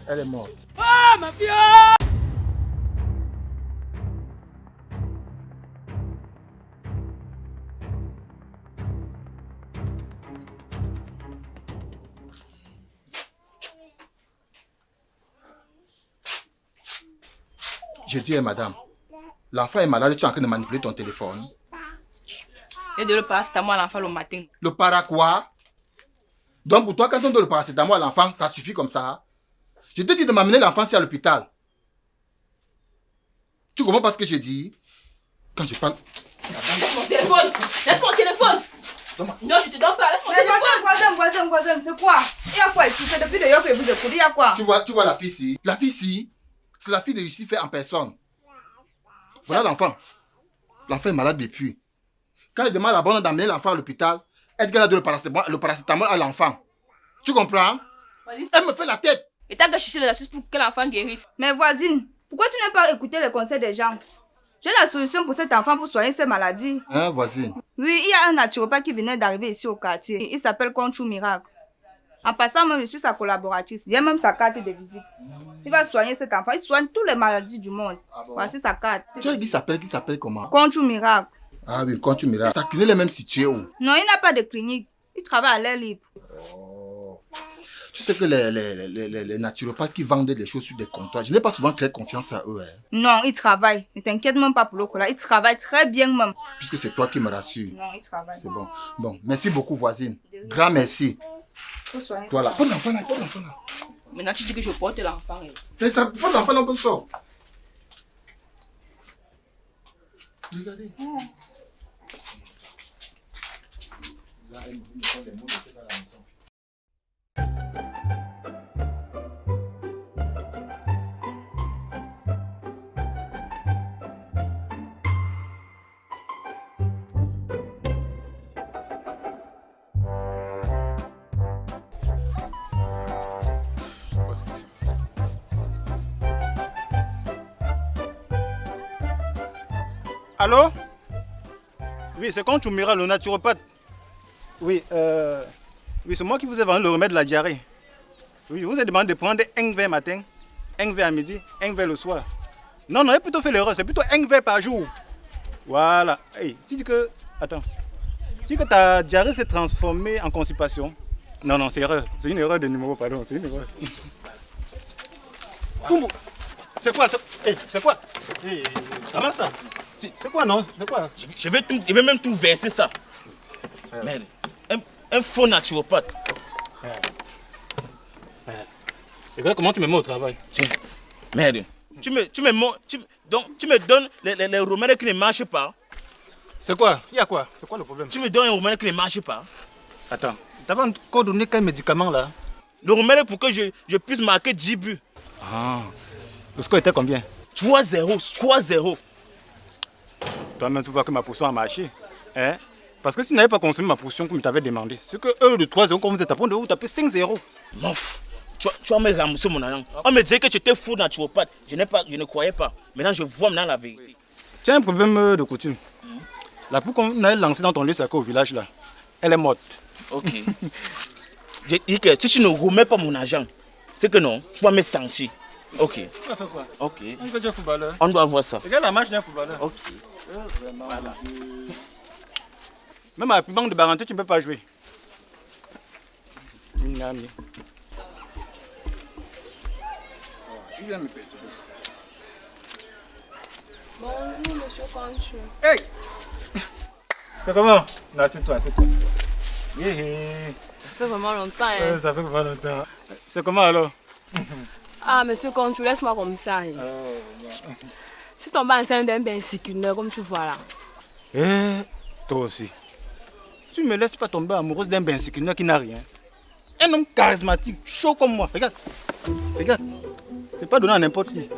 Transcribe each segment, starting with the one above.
Elle est morte. Ah, ma fille! Je dis, madame, l'enfant est malade, tu es en train de manipuler ton téléphone. Et de le paracétamol à l'enfant le matin. Le para quoi? Donc pour toi, quand on donne le paracétamol à l'enfant, ça suffit comme ça? Je te dis de m'amener l'enfant à l'hôpital. Tu comprends pas ce que je dis? Quand je parle... Laisse mon téléphone! Laisse mon téléphone! Non, je te donne pas, laisse mon téléphone! Voisin, c'est quoi? Il y a quoi ici? C'est depuis d'ailleurs que vous écoutez, il y a quoi? Tu vois la fille ici? La fille ici, c'est la fille de ici fait en personne. Voilà l'enfant. L'enfant est malade depuis. Quand il demande à la bonne d'amener l'enfant à l'hôpital, elle donne le paracétamol à l'enfant. Tu comprends? Elle me fait la tête. Et t'as gâché les astuces pour que l'enfant guérisse. Mais voisine, pourquoi tu n'as pas écouté les conseils des gens? J'ai la solution pour cet enfant pour soigner ses maladies. Hein, voisine? Oui, il y a un naturopathe qui venait d'arriver ici au quartier. Il s'appelle Conchou Miracle. En passant, même, je suis sa collaboratrice. J'ai même sa carte de visite. Il va soigner cet enfant. Il soigne toutes les maladies du monde. Ah bon? Voici sa carte. Tu as dit qu'il s'appelle comment? Conchou Miracle. Ah oui, Conchou Miracle. Sa clinique est même située où? Non, il n'a pas de clinique. Il travaille à l'air libre. Oh. Tu sais que les naturopathes qui vendent des choses sur des comptoirs, je n'ai pas souvent très confiance à eux. Hein. Non, il travaille. Ne t'inquiète même pas pour le coup là. Il travaille très bien même. Puisque c'est toi qui me rassures. Non, il travaille. C'est bon. Bon, merci beaucoup, voisine. Grand merci. Voilà. Prends l'enfant là, prends l'enfant là. Maintenant, tu dis que je porte l'enfant. Fais ça, prends l'enfant là, on peut sortir. Regardez. Là, elle me prend les mots de cette à la maison. Allô? Oui, c'est Conchou Miracle, le naturopathe. Oui, oui, c'est moi qui vous ai vendu le remède de la diarrhée. Oui, je vous ai demandé de prendre un verre matin, un verre à midi, un verre le soir. Non, non, j'ai plutôt fait l'erreur, c'est plutôt un verre par jour. Voilà. Hey, tu dis que... Attends. Tu dis que ta diarrhée s'est transformée en constipation. Non, non, c'est erreur. C'est une erreur de numéro, pardon. C'est une erreur. C'est quoi? C'est quoi? Hey, comment ça? C'est quoi, non? C'est quoi? Je vais même tout verser ça. Merde. Un faux naturopathe. Et là, comment tu me mets au travail? Merde. Tu me donnes les remèdes qui ne marchent pas. C'est quoi? Il y a quoi? C'est quoi le problème? Tu me donnes un remède qui ne marche pas. Attends, t'avais encore donné quel médicament là? Le remède pour que je puisse marquer 10 buts. Ah. Le score était combien? 3-0, 3-0. Toi-même, tu vois que ma potion a marché. Hein? Parce que si tu n'avais pas consommé ma potion comme tu t'avais demandé, c'est que eux, de 3-0, quand vous êtes à point de vous taper 5-0. Mouf. Tu vas me rembourser mon argent. On me disait que tu étais fou naturopathe. Je ne croyais pas. Maintenant, je vois maintenant la vérité. Tu as un problème de coutume. La poule qu'on a lancée dans ton lieu sacré au village, là, elle est morte. Ok. J'ai dit que si tu ne remets pas mon argent, c'est que non, tu vas me sentir. Ok. Tu vas faire quoi? Ok. On veut dire footballeur. On doit voir ça. Regarde la marche d'un footballeur. Ok. Voilà. Même à la banque de Baranté, tu ne peux pas jouer. Minami. Il vient me péter. Bonjour, monsieur Conchou. Hey! C'est comment? Non, assieds-toi, assieds-toi. Yeah. Ça fait vraiment longtemps, hein? Ça fait vraiment longtemps. C'est comment alors? Ah, monsieur Conchou, laisse-moi comme ça. Hein. Je suis tombée enceinte d'un bensiculeur, comme tu vois là. Eh, toi aussi. Tu ne me laisses pas tomber amoureuse d'un bensiculeur qui n'a rien. Un homme charismatique, chaud comme moi. Regarde. Regarde. C'est pas donné à n'importe qui.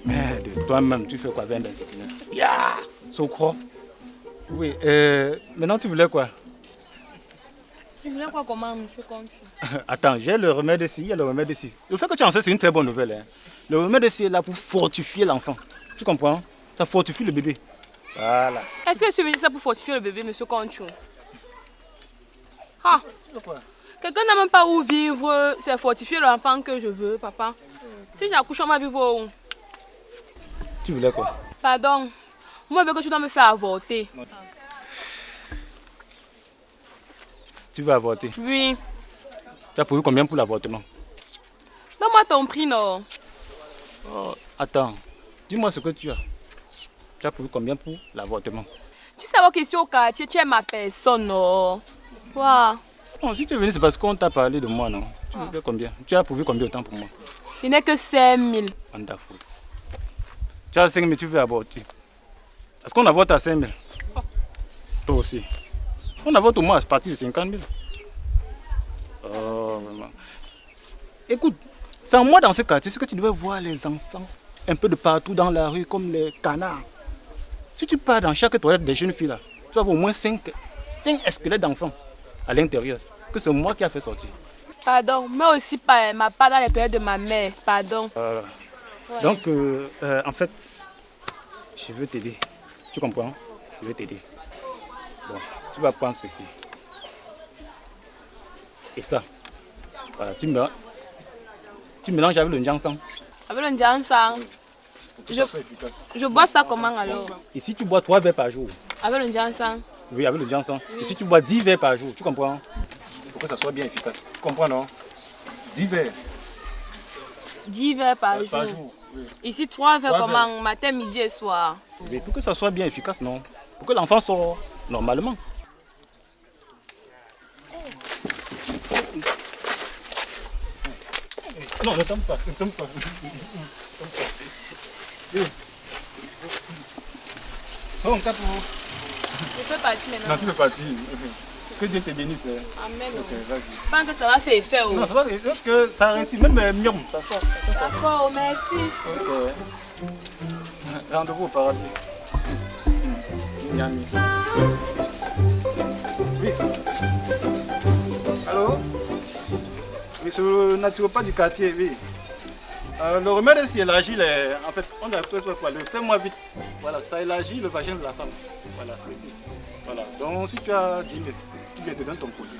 Mais de toi-même, tu fais quoi avec un bensiculeur? Ya! Socro. Oui, maintenant tu voulais quoi? Tu voulais quoi comment, monsieur Conchou? Attends, j'ai le remède ici, il y a le remède ici. Le fait que tu en sais, c'est une très bonne nouvelle. Hein. Le remède ici est là pour fortifier l'enfant. Tu comprends? Ça fortifie le bébé. Voilà. Est-ce que tu veux dire ça pour fortifier le bébé, monsieur Conchou? Ah! Quelqu'un n'a même pas où vivre. C'est fortifier l'enfant que je veux, papa. Si j'accouche, on va vivre où? Tu voulais quoi? Pardon. Moi, je veux que tu dois me faire avorter. Tu veux avorter? Oui. Tu as prévu combien pour l'avortement? Donne-moi ton prix, non? Oh, attends, dis-moi ce que tu as. Tu as prévu combien pour l'avortement? Tu sais qu'ici au quartier, tu es ma personne, non? Wow. Non, si tu es venu, c'est parce qu'on t'a parlé de moi, non? Tu veux combien? Tu as prévu combien de temps pour moi? Je n'ai que 5 000. Wonderful. Tu as 5 000, tu veux avorter. Est-ce qu'on avorte à 5 000? Toi aussi. On avorte au moins à partir de 50 000. Oh, vraiment. Écoute, sans moi dans ce quartier, c'est que tu devais voir les enfants un peu de partout dans la rue, comme les canards. Si tu pars dans chaque toilette des jeunes filles là, tu vas voir au moins 5 squelettes d'enfants à l'intérieur, que c'est moi qui a fait sortir. Pardon, mais aussi pas ma part dans les toilettes de ma mère, pardon. Ouais. Donc, en fait, je veux t'aider. Tu comprends? Je veux t'aider. Bon, tu vas prendre ceci. Et ça. Voilà, tu mélanges avec le Njansang. Avec le Njansang. Je bois ça comment alors? Ici, tu bois 3 verres par jour. Avec le Njansang? Oui, avec le Njansang. Oui. Ici, tu bois 10 verres par jour. Tu comprends? Pour que ça soit bien efficace. Tu comprends, non? 10 verres. 10 verres par jour. Oui. Ici, 3 verres comment? Matin, midi et soir. Oui, pour que ça soit bien efficace, non? Pour que l'enfant sorte normalement. Non, ne tombe pas, ne tombe pas. Bon, t'as pour... Je peux partir maintenant. Non, tu peux partir. Que Dieu te bénisse. Amen. Ok, vas-y. Je pense que ça va faire effet. Non, ça va, parce que ça réussit, même miam, ça sort. D'accord, merci. Ok. Rendez-vous au paradis. Miami. Oui. Allô? Oui, c'est le naturopathe du quartier, oui. Le remède s'il élargit les... En fait, on a tout quoi, le fais-moi vite. Voilà, ça élargit le vagin de la femme. Voilà, ici. Voilà, donc si tu as 10 000, tu te donnes ton produit.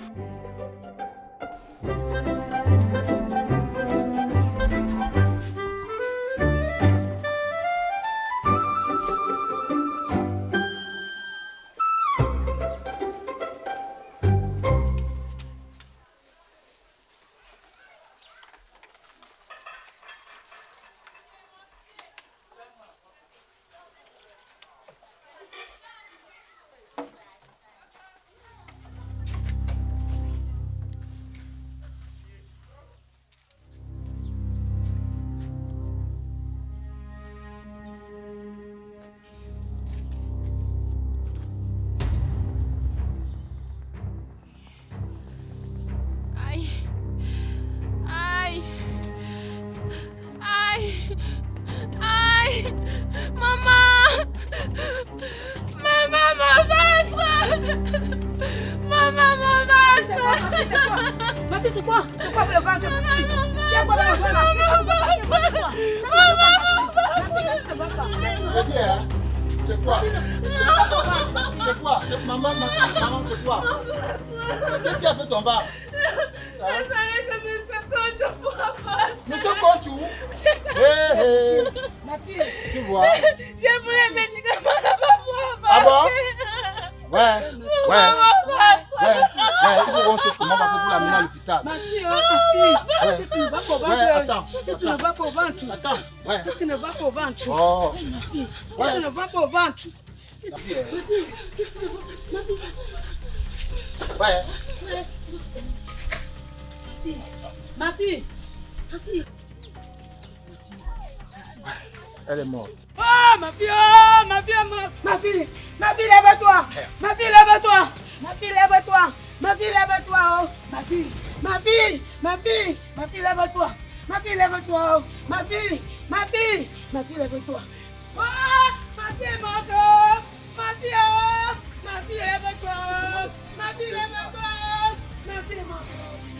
Ma fille. Elle est morte. Oh, ma fille, lève-toi. Ma fille, lève-toi. Ma fille, lève-toi. Ma fille, lève-toi. Oh, ma fille, lève-toi. Ma fille, lève-toi. Ma fille, lève-toi. Oh, ma fille est morte. Ma fille, lève-toi. Ma fille, lève-toi. Ma fille est morte.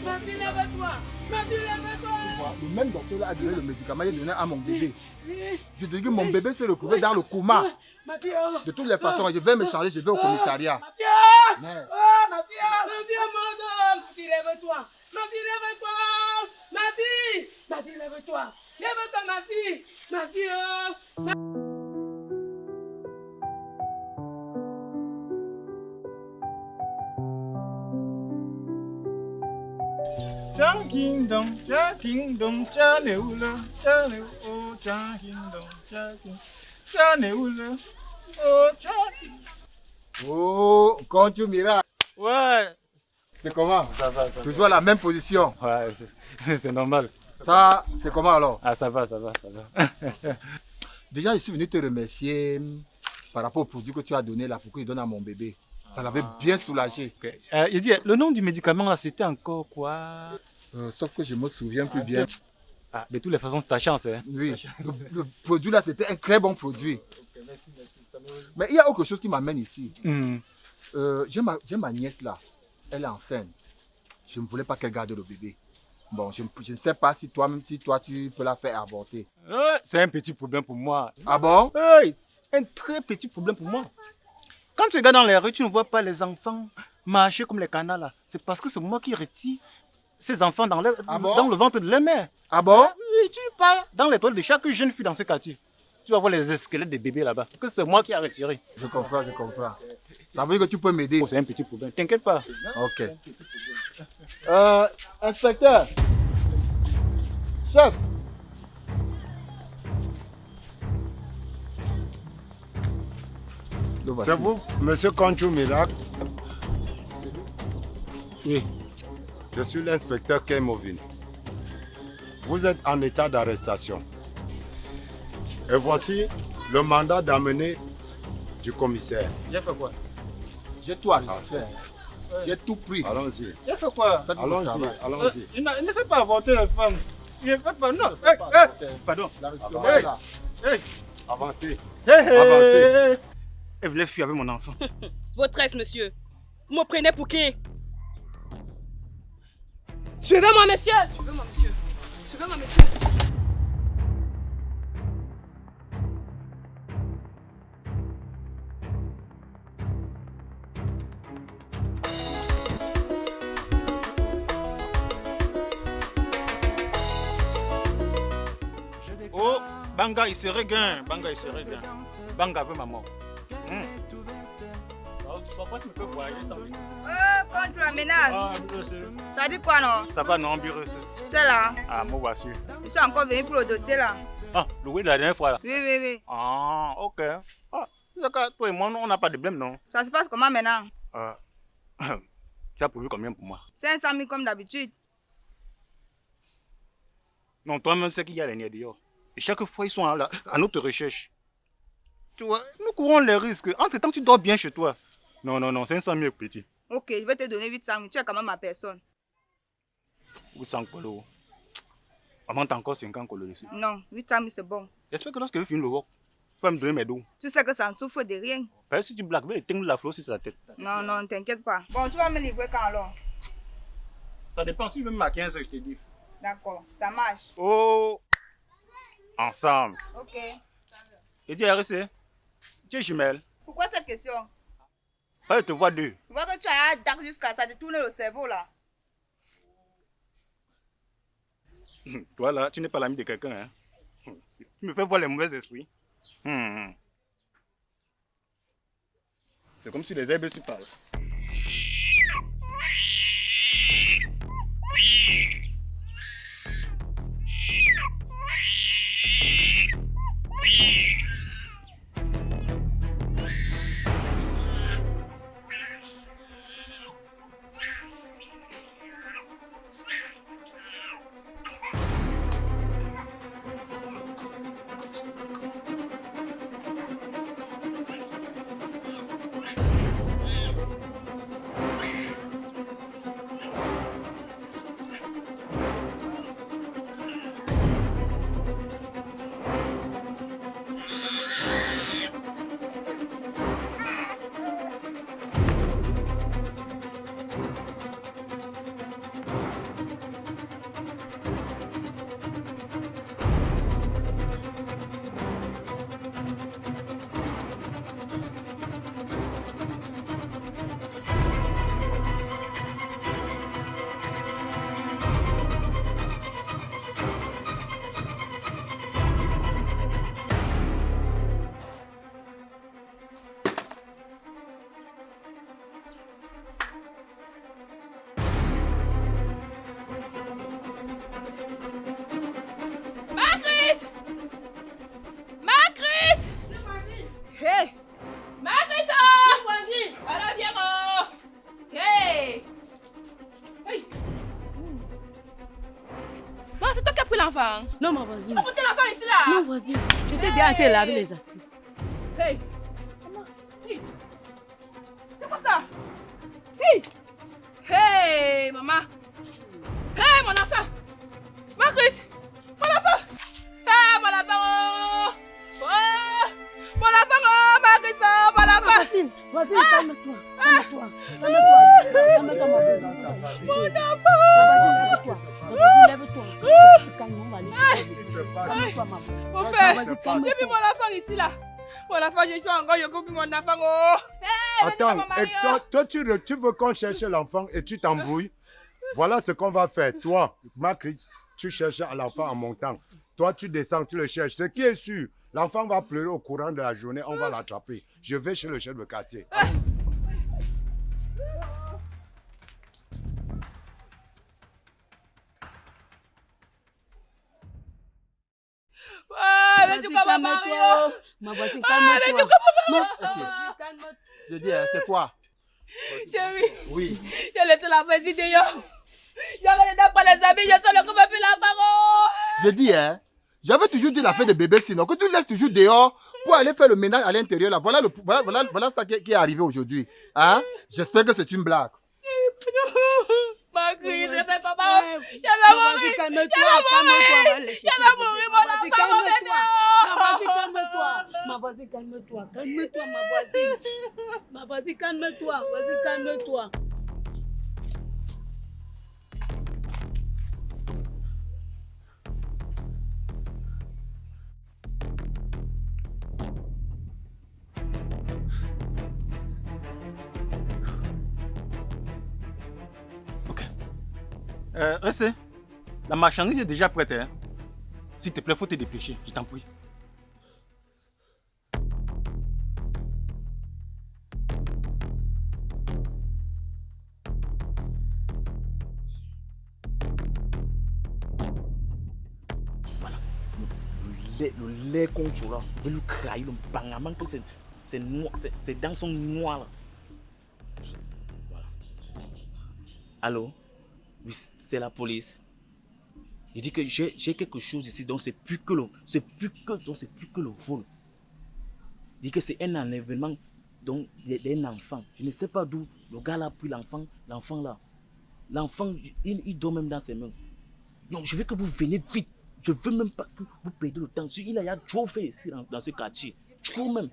Ma fille, lève-toi. Ma fille, lève-toi. vois, le même docteur là a donné le médicament, il a donné à mon bébé. Je te dis que mon bébé s'est retrouvé dans le coma. Ma fille, De toutes les façons, je vais me changer, je vais au commissariat. ma fille, Mais- ma fille, mon ma fille, lève-toi. Ma fille, lève-toi. Ma fille, lève-toi. Lève-toi, ma fille. Ma fille, Jang King Dong, Jang King Dong, Jang Neula, Jang Neula, oh Jang King Dong, Jang Neula, oh Jang. Oh, quand tu miracle. Ouais, C'est comment? ça va, ça va. Toujours à la même position. Ouais, c'est normal. Ça, c'est comment alors? Ah, ça va, ça va, ça va. Déjà, je suis venu te remercier par rapport au produit que tu as donné là pour que je donne à mon bébé. Ça l'avait bien soulagé. Okay. Il dit, le nom du médicament là, c'était encore quoi? Sauf que je me souviens plus bien. Ah, de toutes les façons, c'est ta chance, hein? Oui, le produit là, c'était un très bon produit. Okay, merci. Mais il y a autre chose qui m'amène ici. Hmm. J'ai ma nièce là. Elle est enceinte. Je ne voulais pas qu'elle garde le bébé. Bon, je ne sais pas si toi-même, si toi, tu peux la faire avorter. C'est un petit problème pour moi. Ah bon? Hey, un très petit problème pour moi. Quand tu regardes dans les rues, tu ne vois pas les enfants marcher comme les canards là. C'est parce que c'est moi qui retire ces enfants dans le ventre de leur mère. Ah bon? Oui, tu parles dans les toilettes de chaque jeune fille dans ce quartier. Tu vas voir les squelettes des bébés là-bas. Que c'est moi qui ai retiré. Je comprends. Ça veut dire que tu peux m'aider. Oh, c'est un petit problème. T'inquiète pas. Ok. Inspecteur. Chef. C'est vous, monsieur Conchou Miracle? Oui. Je suis l'inspecteur Kemovin. Vous êtes en état d'arrestation. Et voici le mandat d'amener du commissaire. J'ai fait quoi? J'ai tout enregistré. J'ai tout pris. Allons-y. J'ai fait quoi? Faites votre Allons-y. travail. Allons-y. Il ne fait pas avorter les femmes. Il ne fait pas. Non. Pardon. L'enregistrement Hey. est là. Hey. Avancez. Avancez. Elle voulait fuir avec mon enfant. Votre aise, monsieur. Vous me prenez pour qui? Suivez-moi, monsieur. Suivez-moi, monsieur. Suivez-moi, monsieur. Oh, Banga, il se regagne. Banga, il se regagne. Banga veut ma mort. Pourquoi tu me fais voyager sans lui? Contre la menace. Ah, Ça dit quoi, non? ça va, non, bureau. Tu es là? Ah, moi, voici. Je suis encore venu pour le dossier là. Ah, le oui de la dernière fois là. Oui. Ah, ok. Ah, d'accord, toi et moi, on n'a pas de problème, non? Ça se passe comment maintenant? Tu as prévu combien pour moi? 500 000 comme d'habitude. Non, toi-même, c'est qu'il y a les niais dehors. Et chaque fois, ils sont à notre recherche. Tu vois, nous courons les risques. Entre-temps, tu dors bien chez toi. Non, 500 000 petit. Ok, je vais te donner 800 000. Tu es quand même ma personne. 800 colos. Maman, t'as encore 50 colos ici. Non, 800 000 c'est bon. J'espère que lorsque je finis le work, tu vas me donner mes dos. Tu sais que ça ne souffre de rien. Parce que si tu blagues, je vais éteindre la flot sur la tête. Non, ne t'inquiète pas. Bon, tu vas me livrer quand alors? Ça dépend. Si tu veux me à 15 heures, je te dis. D'accord, ça marche. Oh! Ensemble. Ok. Et dis RC, tu es jumelle. Pourquoi cette question? Je te vois deux. Tu vois que tu as dark jusqu'à ça, te tourner le cerveau là. Toi là, tu n'es pas l'ami de quelqu'un. Hein? Tu me fais voir les mauvais esprits. C'est comme si les herbes se parlent. l'enfant. Non, ma voisine. Tu vas porter l'enfant ici là. Non, voisine. Je t'ai dit à laver les assiettes. Hey. Maman. Hey. C'est quoi ça? Hey. Hey, maman. Hey, mon enfant. Marcus. Mon enfant. Hey, mon enfant. Oh. Mon enfant, oh, Marcus, oh, mon enfant. Voisine, calme-toi. Calme-toi. Calme-toi. Calme-toi, ma voisine. Mon enfant. Voisine, lève-toi. Lève-toi. Calme, on va aller chercher. Qu'est-ce qui se passe? Calme-toi, ma voisine. Mon père, calme-toi. j'ai mis mon enfant ici là. Mon enfant, je suis encore, je coupe mon enfant. Oh. Hey, Attends, et toi, tu veux qu'on cherche l'enfant et tu t'embrouilles? Voilà ce qu'on va faire. Toi, Marcus, tu cherches l'enfant en montant. Toi, tu descends, tu le cherches. Ce qui est sûr, l'enfant va pleurer au courant de la journée, on va l'attraper. Je vais chez le chef de quartier. Mais tu comprends pas, ma voisine, calme-toi. Ok. Je dis, c'est quoi? Chérie, Oui. j'ai laissé la voisine dehors. J'avais déjà pas les amis, je suis le couple plus l'enfant. Je dis, j'avais toujours dit l'affaire de bébé, sinon que tu laisses toujours dehors pour aller faire le ménage à l'intérieur. Là. Voilà ça qui est arrivé aujourd'hui. Hein? J'espère que c'est une blague. Ma crie, je fais comment? Je vais mourir. Calme-toi, mon enfant. Calme-toi. Ma voisine, calme-toi. Ma voisine, calme-toi. Calme-toi, ma voisine. Ma voisine, calme-toi. Voisine, calme-toi. Restez. La marchandise est déjà prête. Hein? S'il te plaît, faut te dépêcher, je t'en prie. Voilà. Le lait qu'on joue là, je vais lui crailler le bangaman que c'est noir, ses dents sont noires là. Voilà. Allô? Oui, c'est la police. Il dit que j'ai quelque chose ici, donc c'est plus que le vol. Il dit que c'est un enlèvement donc d'un enfant. Je ne sais pas d'où le gars là a pris l'enfant là. L'enfant, il dort même dans ses mains. Non, je veux que vous veniez vite. Je veux même pas que vous perdiez le temps. Il y a trop fait ici dans ce quartier. Trop même.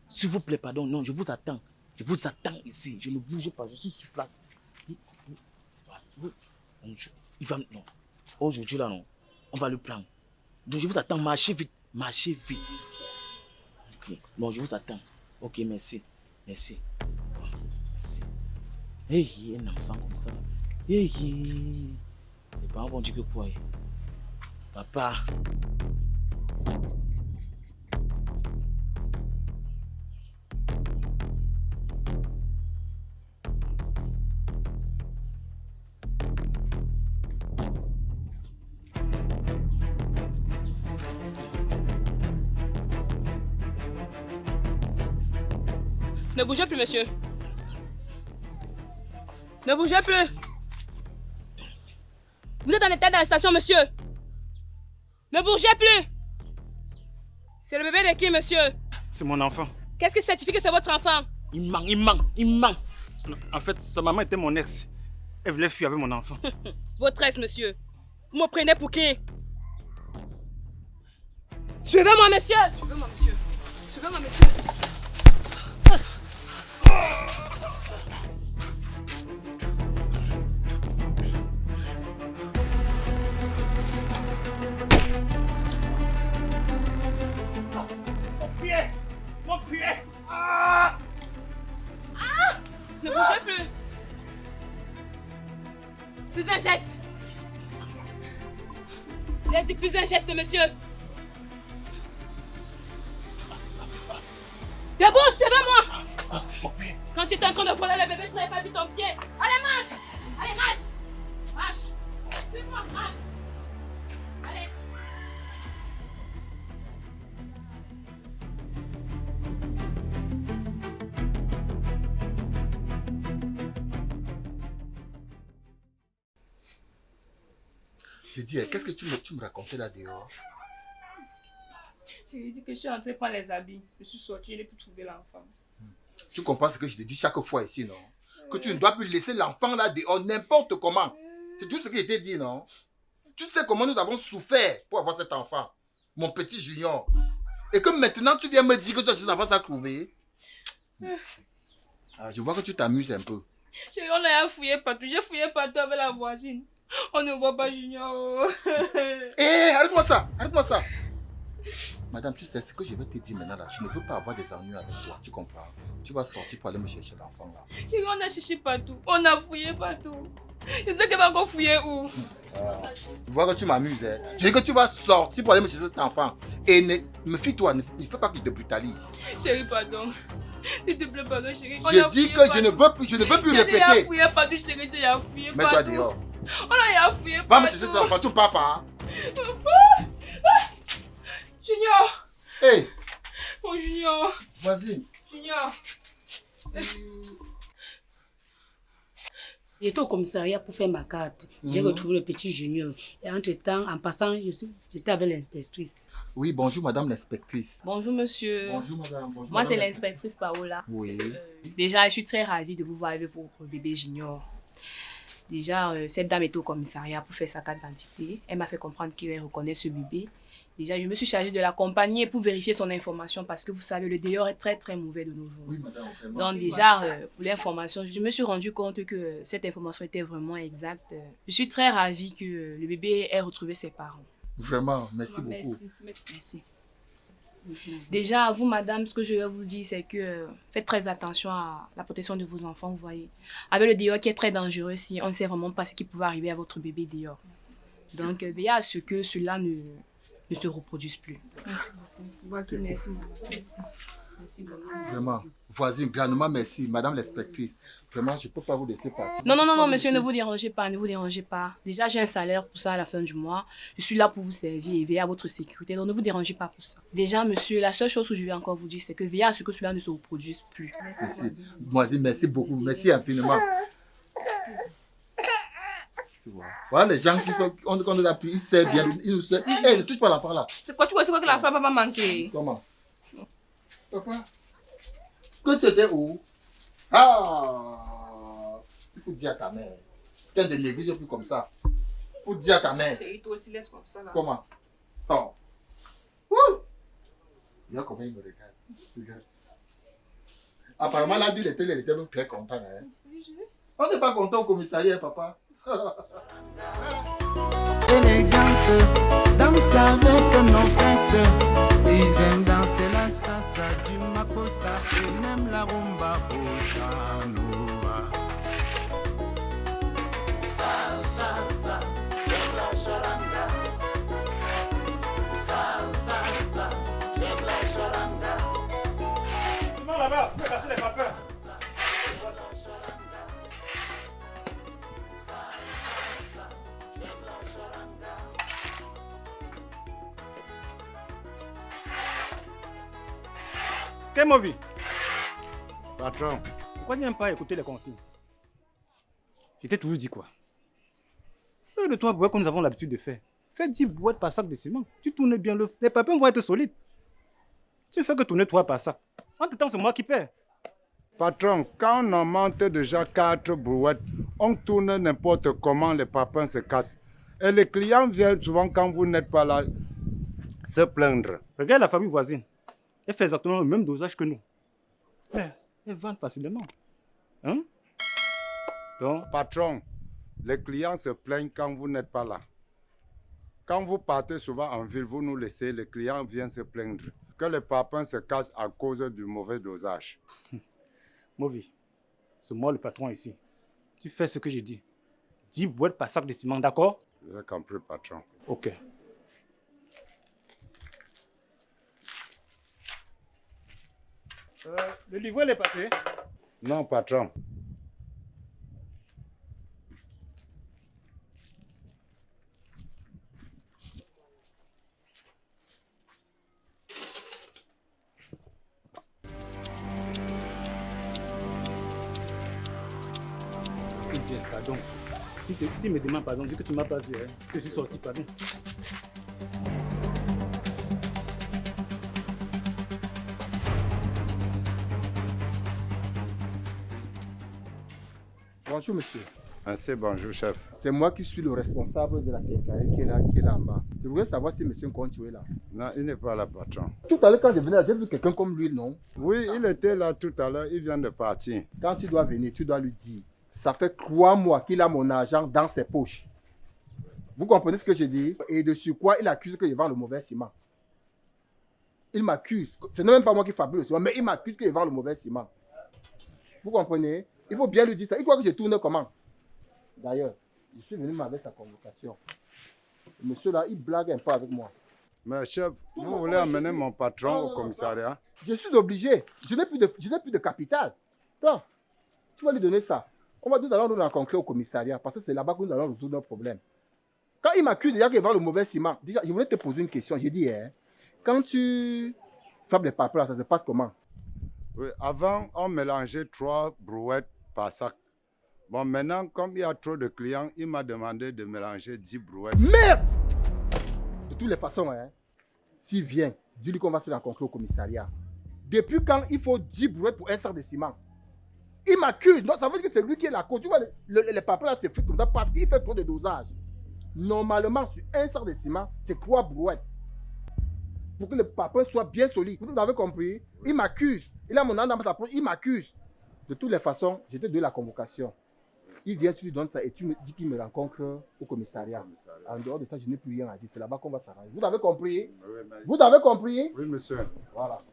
S'il vous plaît, pardon, non, je vous attends. Je vous attends ici. Je ne bouge pas, je suis sur place. Il va... Non. Aujourd'hui là, non. On va le prendre. Donc je vous attends. Marchez vite. Marchez vite. Ok. Bon, je vous attends. Ok, merci. Merci. Merci. Hey, un enfant comme ça. Hey, les parents vont dire que quoi? Papa. Ne bougez plus, monsieur. Ne bougez plus. Vous êtes en état d'arrestation, monsieur. Ne bougez plus. C'est le bébé de qui, monsieur? C'est mon enfant. Qu'est-ce qui certifie que c'est votre enfant? Il ment. En fait, sa maman était mon ex. Elle voulait fuir avec mon enfant. Votre ex, monsieur. Vous me prenez pour qui? Suivez-moi, monsieur. Suivez-moi, monsieur. Suivez-moi, monsieur. Mon pied. Ne bougez plus. Plus un geste. J'ai dit plus un geste, monsieur. Debout, suivez-moi. Quand tu étais en train de voler le bébé, tu n'avais pas vu ton pied. Allez, marche. Allez, marche. Marche. Suis-moi, marche. Allez. J'ai dit, qu'est-ce que tu me racontais là dehors? J'ai dit que je suis entrée prendre les habits. Je suis sortie, je n'ai plus trouvé l'enfant. Tu comprends ce que je te dis chaque fois ici, non? Que tu ne dois plus laisser l'enfant là dehors n'importe comment. C'est tout ce que je t'ai dit, non? Tu sais comment nous avons souffert pour avoir cet enfant, mon petit Junior. Et que maintenant tu viens me dire que tu as cet enfant à trouver. Ah, je vois que tu t'amuses un peu. Chérie, on a fouillé partout. J'ai fouillé partout avec la voisine. On ne voit pas Junior. Hé, arrête-moi ça, arrête-moi ça. Madame, tu sais ce que je vais te dire maintenant là. Je ne veux pas avoir des ennuis avec toi, tu comprends? Tu vas sortir pour aller me chercher l'enfant là. Chérie, on a cherché partout. On a fouillé partout. Je sais qu'elle va encore fouiller où? Je vois que tu m'amuses. Hein. Je dis que tu vas sortir pour aller me chercher cet enfant. Et me fie-toi, ne fais pas que je te brutalise. Chérie, pardon. S'il te plaît, pardon, chérie. Je dis que je ne veux plus répéter. On a fouillé partout, chérie. Tu as fouillé partout. Mets-toi dehors. On a fouillé partout. Va me chercher cet enfant, tout papa. Junior. Hé. Oh, Junior. Vas-y. Junior. J'étais au commissariat pour faire ma carte. J'ai retrouvé le petit Junior. Et entre-temps, en passant, j'étais avec l'inspectrice. Oui, bonjour madame l'inspectrice. Bonjour monsieur. Bonjour madame. Bonjour, Moi, c'est madame l'inspectrice Paola. Oui. Déjà, je suis très ravie de vous voir avec votre bébé Junior. Déjà, cette dame était au commissariat pour faire sa carte d'identité. Elle m'a fait comprendre qu'elle reconnaît ce bébé. Déjà, je me suis chargée de l'accompagner pour vérifier son information parce que vous savez, le dehors est très très mauvais de nos jours. Oui, madame, vraiment. Donc déjà, pour l'information, je me suis rendu compte que cette information était vraiment exacte. Je suis très ravie que le bébé ait retrouvé ses parents. Vraiment, merci beaucoup. Merci. Déjà, vous, madame, ce que je vais vous dire, c'est que faites très attention à la protection de vos enfants, vous voyez. Avec le dehors qui est très dangereux, si on ne sait vraiment pas ce qui pouvait arriver à votre bébé dehors. Donc, veillez à ce que cela ne se reproduise plus. Merci beaucoup. Voici, merci, maman. Merci. Merci beaucoup. Vraiment, voisine, grandement merci, madame l'inspectrice. Vraiment, je ne peux pas vous laisser partir. Non, monsieur, ne vous dérangez pas, ne vous dérangez pas. Déjà, j'ai un salaire pour ça à la fin du mois. Je suis là pour vous servir et veiller à votre sécurité, donc ne vous dérangez pas pour ça. Déjà, monsieur, la seule chose que je vais encore vous dire, c'est que veillez à ce que cela ne se reproduise plus. Merci. Voisine, merci beaucoup, merci infiniment. Tu vois. Voilà les gens qui sont, on nous appuie, ils savent bien, ils nous savent. Hey, ne touche pas l'enfant là. C'est quoi, tu crois que la femme va pas manquer? Comment? Papa, que tu étais où? Ah, il faut dire à ta mère. Putain de néglige plus comme ça. Il faut dire à ta mère. Et toi aussi laisse comme ça là. Comment? Oh. Regarde comment il me regarde. Regarde. Apparemment, là, il était même très content. Hein? On n'est pas content au commissariat, papa. Élégance, danse avec nos princes. Ils aiment danser la salsa du makossa et même la rumba bossa nova. Salsa, j'aime la charanga. Salsa, j'aime la charanga. Non, là-bas, vous pouvez passer les parfums. Kemovi, Patron, pourquoi tu n'aimes pas écouter les consignes? Je t'ai toujours dit quoi? Le toit bois que nous avons l'habitude de faire. Fais 10 boîtes par sac de ciment. Tu tournes bien les papins vont être solides. Tu fais que tourner 3 par sac. En tout temps, c'est moi qui paie. patron, quand on en monte déjà 4 brouettes, on tourne n'importe comment, les papins se cassent. Et les clients viennent souvent quand vous n'êtes pas là se plaindre. Regarde la famille voisine. Elle fait exactement le même dosage que nous. Mais elle vend facilement. Hein? Donc, Patron, les clients se plaignent quand vous n'êtes pas là. Quand vous partez souvent en ville, vous nous laissez, les clients viennent se plaindre que les papins se cassent à cause du mauvais dosage. Movi, c'est moi le patron ici. Tu fais ce que j'ai dit. 10 boîtes par sac de ciment, d'accord? J'ai compris, patron. Ok. Le livret est passé. Non, patron. Bien, pardon. Si me demandes pardon, dis que tu ne m'as pas vu, hein, que je suis sorti, pardon. Bonjour, monsieur. Merci, bonjour, chef. C'est moi qui suis le responsable de la quincaillerie qui est là en bas. Je voudrais savoir si monsieur Nkoncho est là. Non, il n'est pas là, patron. Tout à l'heure, quand je venais là, j'ai vu quelqu'un comme lui, non? Oui, il était là tout à l'heure, il vient de partir. Quand tu dois venir, tu dois lui dire. Ça fait 3 mois qu'il a mon argent dans ses poches. Vous comprenez ce que je dis? Et de surcroît, il accuse que je vends le mauvais ciment. Il m'accuse. Ce n'est même pas moi qui fabrique le ciment, mais il m'accuse que je vends le mauvais ciment. Vous comprenez? Il faut bien lui dire ça. Il croit que je tourne comment? D'ailleurs, je suis venu avec sa convocation. Le monsieur là, il blague un peu avec moi. Mais chef, vous voulez amener mon patron au commissariat? Je suis obligé. Je n'ai plus de capital. Donc, tu vas lui donner ça. Nous allons nous rencontrer au commissariat parce que c'est là-bas que nous allons résoudre nos problèmes. Quand il m'accuse déjà qu'il vend le mauvais ciment, déjà, je voulais te poser une question. J'ai dit, quand tu fabriques les papiers, ça se passe comment? Oui, avant, on mélangeait 3 brouettes par sac. Bon, maintenant, comme il y a trop de clients, il m'a demandé de mélanger 10 brouettes. Merde! De toutes les façons, s'il vient, dis-lui qu'on va se rencontrer au commissariat. Depuis quand il faut 10 brouettes pour un sac de ciment? Il m'accuse. Non, ça veut dire que c'est lui qui est la cause. Tu vois, les papiers là, c'est fait comme ça parce qu'il fait trop de dosage. Normalement, sur un sac de ciment, c'est 3 brouettes. Pour que le papier soit bien solide. Vous avez compris? Il m'accuse. Il a mon nom dans sa poche, il m'accuse. De toutes les façons, je te donne la convocation. Il vient, tu lui donnes ça et tu me dis qu'il me rencontre au commissariat. En dehors de ça, je n'ai plus rien à dire. C'est là-bas qu'on va s'arranger. Vous avez compris? Oui, mais... Vous avez compris? Oui, monsieur. Voilà.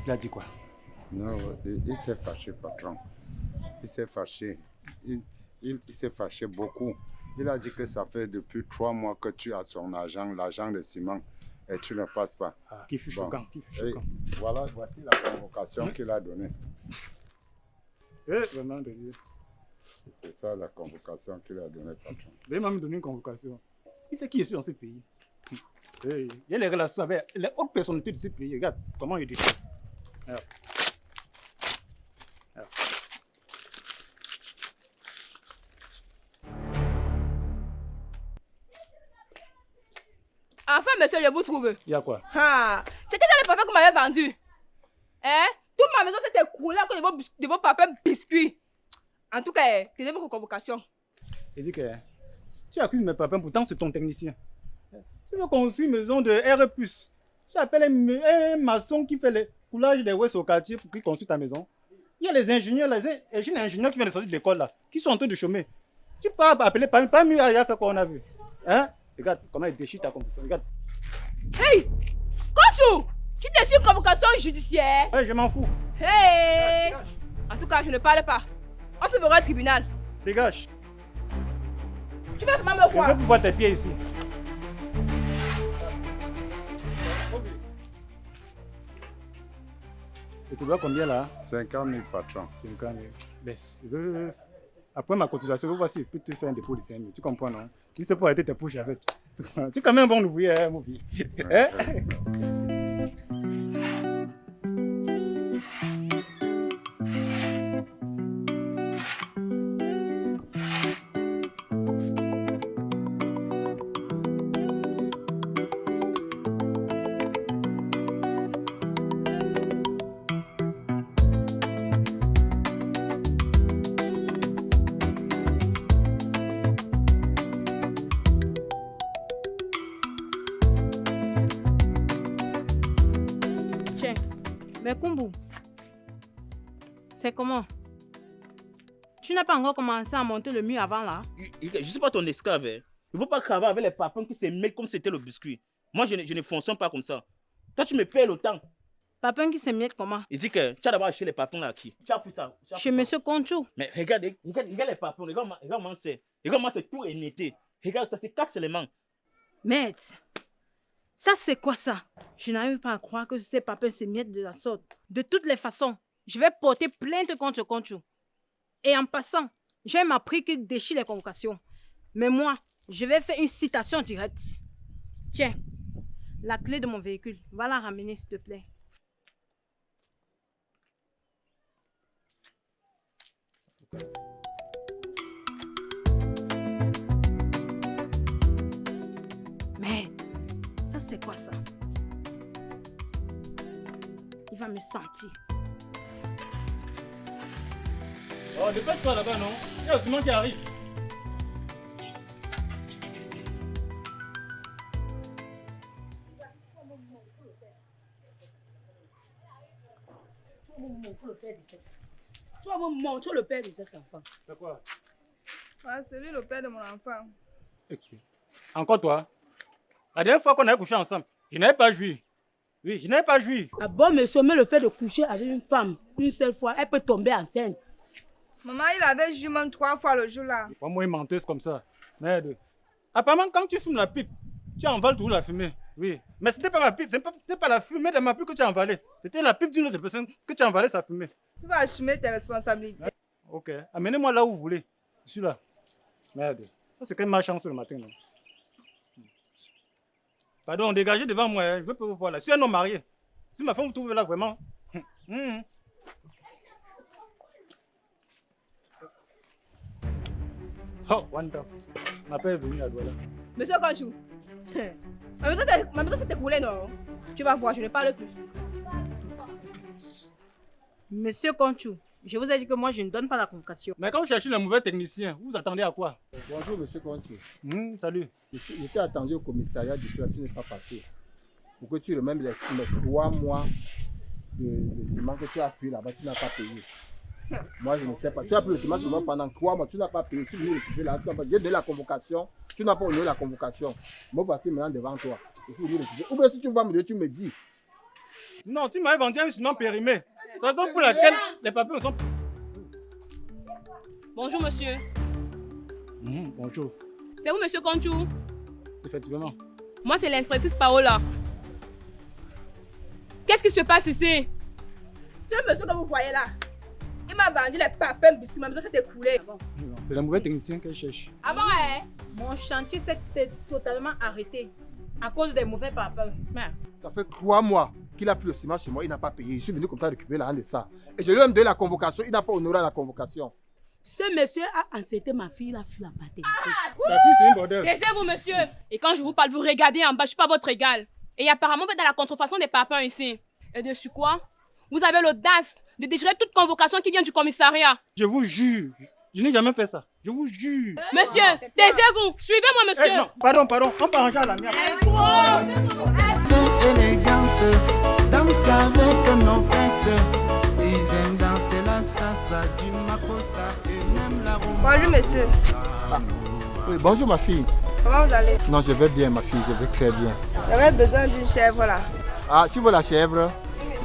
Il a dit quoi? Non, il s'est fâché, patron. Il s'est fâché. Il s'est fâché beaucoup. Il a dit que ça fait depuis 3 mois que tu as son argent, l'argent de ciment, et tu ne passes pas. Ah, qui fut choquant, qui fut choquant. Voilà, voici la convocation qu'il a donnée. Vraiment de Dieu. C'est ça la convocation qu'il a donnée, patron. Il m'a même donné une convocation. Il sait qui je suis dans ce pays. Il y a les relations avec les autres personnalités de ce pays. Regarde comment il dit. Alors. Enfin, monsieur, je vous trouve. Il y a quoi? Ah, c'était ça le papier que vous m'avez vendu. Hein? Toute ma maison s'est écroulée à cause de vos papiers biscuits. En tout cas, tenez votre convocation. Il dit que tu accuses mes papiers, pourtant c'est ton technicien. Tu veux construire une maison de R+. Tu appelles un maçon qui fait le coulage des ouest au quartier pour qu'il construise ta maison. Il y a les ingénieurs, les ingénieurs qui viennent de sortir de l'école là, qui sont en train de chômer. Tu peux appeler pas mieux à faire quoi on a vu. Hein? Regarde comment il déchire ta convocation. Regarde. Hey! Kochou! Tu déchires une convocation judiciaire? Ouais, je m'en fous. Hey! Dégage. En tout cas, je ne parle pas. On se verra au tribunal. Dégage. Tu vas vraiment me Je voir. veux pouvoir tes pieds ici. Et tu dois combien là? 50 000, patron. 50 000. Baisse. Après ma cotisation, voici, je peux te faire un dépôt de 5 000. Tu comprends, non? Si c'est pour arrêter tes poches avec. Tu es quand même un bon ouvrier, hein, mon fils. Hein? Mais Kumbu, c'est comment? Tu n'as pas encore commencé à monter le mur avant là? Je ne suis pas ton esclave. Hein. Il ne faut pas travailler avec les papins qui se mêlent comme c'était le biscuit. Moi, je ne fonctionne pas comme ça. Toi, tu me payes le temps. Papin qui se miette comment? Il dit que tu as d'abord acheté les papins là à qui? Tu as pris ça. Chez monsieur Conchou. Mais regarde les papins. Regarde comment c'est. Regarde comment c'est tout émetté. Regarde, ça se casse seulement. Merde. Ça, c'est quoi ça? Je n'arrive pas à croire que ces papins se mettent de la sorte. De toutes les façons, je vais porter plainte contre Conchou. Et en passant, j'ai appris qu'il déchire les convocations. Mais moi, je vais faire une citation directe. Tiens, la clé de mon véhicule. Va la ramener, s'il te plaît. Merde, ça c'est quoi ça? Il va me sentir. Oh, dépêche-toi là-bas, non? Il y a Ousmane qui arrive. Tu vas me montrer le père de cet enfant. C'est quoi? C'est lui le père de mon enfant. Encore toi? La dernière fois qu'on avait couché ensemble, je n'avais pas joui. Oui, je n'avais pas joui. Ah bon, monsieur, mais le fait de coucher avec une femme, une seule fois, elle peut tomber enceinte. Maman, il avait joué même 3 fois le jour-là. Pas moi une menteuse comme ça. Merde. Apparemment, quand tu fumes la pipe, tu envales toujours la fumée. Oui. Mais c'était pas ma pipe, c'était pas la fumée de ma pipe que tu as envalée. C'était la pipe d'une autre personne que tu as envalée sa fumée. Tu vas assumer tes responsabilités. Ok. Amenez-moi là où vous voulez. Je suis là. Merde. Ça, c'est quand même ma chance le matin, non? Pardon, dégagez devant moi. Hein. Je veux pas vous voir là. Je suis un homme marié. Si ma femme vous trouve là, vraiment. Oh, wonderful. Ma père est venu à Douala. Monsieur Conchou, ma maison s'est écoulée, non? Tu vas voir, je ne parle plus. Monsieur Conchou, je vous ai dit que moi, je ne donne pas la convocation. Mais quand vous cherchez le mauvais technicien, vous attendez à quoi? Bonjour, monsieur Conchou. Salut. Je t'ai attendu au commissariat depuis là, tu n'es pas passé. Pour que tu remets les 3 mois de paiement que tu as pris là-bas, tu n'as pas payé. Moi, je ne sais pas. Tu as pris le paiement chez moi pendant 3 mois, tu n'as pas payé. Tu es venu récupérer là, j'ai donné la convocation, tu n'as pas honoré la convocation. Moi, voici maintenant devant toi. Ou bien si tu vas me dire, tu me dis. Non, tu m'avais vendu un ciment périmé. C'est la raison pour laquelle les papiers sont... Bonjour, monsieur. Bonjour. C'est vous, monsieur Conchou? Effectivement. Moi, c'est l'inspectrice Paola. Qu'est-ce qui se passe ici? Ce monsieur que vous voyez là, il m'a vendu les papins biscuits, ma maison s'est écoulée. C'est le mauvais technicien qu'elle cherche. Ah bon, hein? Mon chantier s'est totalement arrêté à cause des mauvais papins. Ça fait 3 mois qu'il a pris le ciment chez moi, il n'a pas payé. Je suis venu comme ça récupérer l'argent de ça. Et je lui ai même donné la convocation, il n'a pas honoré la convocation. Ce monsieur a enceinté ma fille, il a fui la paternité. La fille, c'est un bordel. Taisez-vous, monsieur. Et quand je vous parle, vous regardez en bas, je ne suis pas votre égal. Et apparemment, vous êtes dans la contrefaçon des papins ici. Et dessus quoi? Vous avez l'audace de déchirer toute convocation qui vient du commissariat. Je vous jure, je n'ai jamais fait ça. Je vous jure. Monsieur, taisez-vous. Suivez-moi, monsieur. Non, pardon, on peut ranger à la mienne. Élégance, danse avec nos princes. Ils aiment danser la salsa du makossa et même la rumba. Bonjour, monsieur. Oui, bonjour ma fille. Comment vous allez? Non, je vais bien ma fille, je vais très bien. J'avais besoin d'une chèvre là. Ah, tu veux la chèvre?